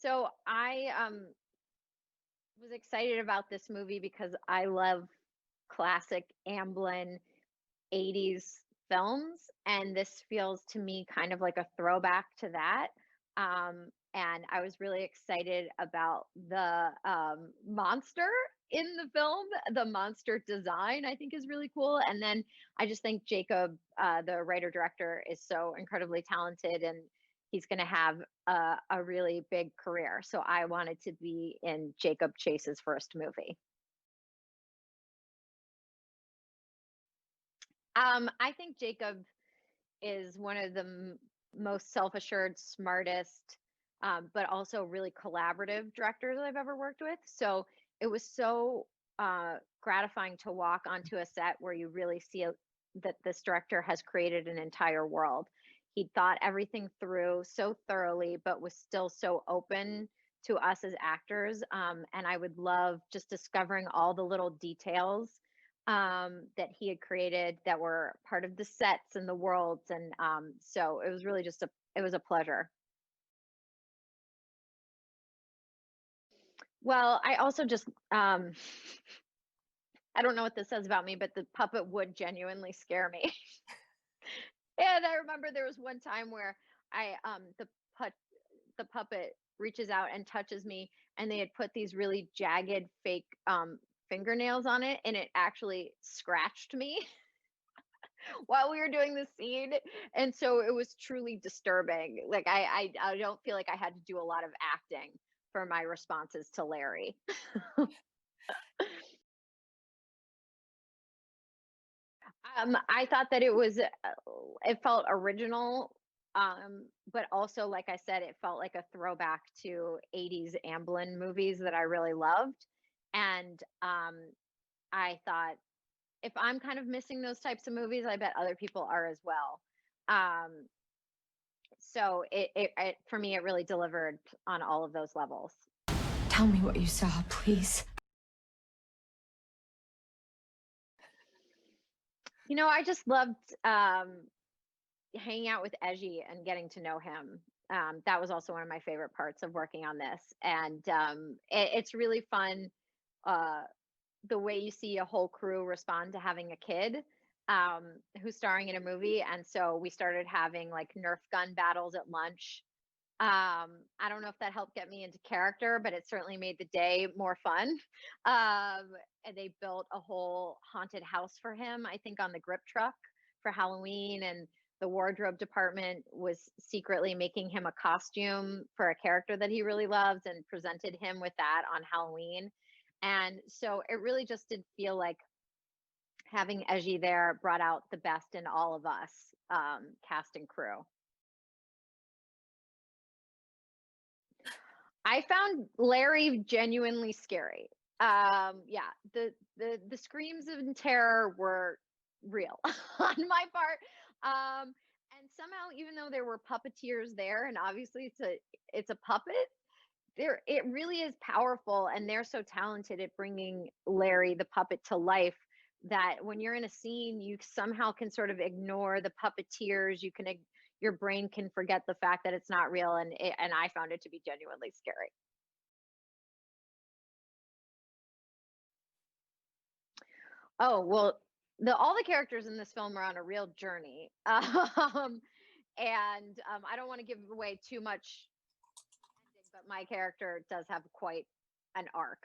So I was excited about this movie because I love classic Amblin 80s films, and this feels to me kind of like a throwback to that. And I was really excited about the monster in the film. The monster design I think is really cool, and then I just think Jacob, the writer director, is so incredibly talented, and he's going to have a really big career. So I wanted to be in Jacob Chase's first movie. I think Jacob is one of the most self-assured, smartest, but also really collaborative directors I've ever worked with. So it was so gratifying to walk onto a set where you really see that this director has created an entire world. He thought everything through so thoroughly, but was still so open to us as actors. And I would love just discovering all the little details that he had created that were part of the sets and the worlds. And so it was really just it was a pleasure. Well, I also just, I don't know what this says about me, but the puppet would genuinely scare me. And I remember there was one time where put, the puppet reaches out and touches me, and they had put these really jagged fake fingernails on it, and it actually scratched me while we were doing the scene. And so it was truly disturbing. Like I don't feel like I had to do a lot of acting for my responses to Larry. I thought that it felt original, but also, like I said, it felt like a throwback to 80s Amblin movies that I really loved. And I thought, if I'm kind of missing those types of movies, I bet other people are as well. Um, so it for me, it really delivered on all of those levels. Tell me what you saw, please. I just loved hanging out with Eji and getting to know him. That was also one of my favorite parts of working on this, and it's really fun. Uh, the way you see a whole crew respond to having a kid who's starring in a movie. And so we started having like Nerf gun battles at lunch. I don't know if that helped get me into character, but it certainly made the day more fun. And they built a whole haunted house for him, I think, on the grip truck for Halloween. And the wardrobe department was secretly making him a costume for a character that he really loves and presented him with that on Halloween. And so it really just did feel like having Eji there brought out the best in all of us, cast and crew. I found Larry genuinely scary. Yeah, the screams of terror were real on my part. And somehow, even though there were puppeteers there, and obviously it's a puppet, it really is powerful, and they're so talented at bringing Larry the puppet to life that when you're in a scene you somehow can sort of ignore the puppeteers. Your brain can forget the fact that it's not real, and I found it to be genuinely scary. Oh, well, all the characters in this film are on a real journey. And I don't want to give away too much, but my character does have quite an arc.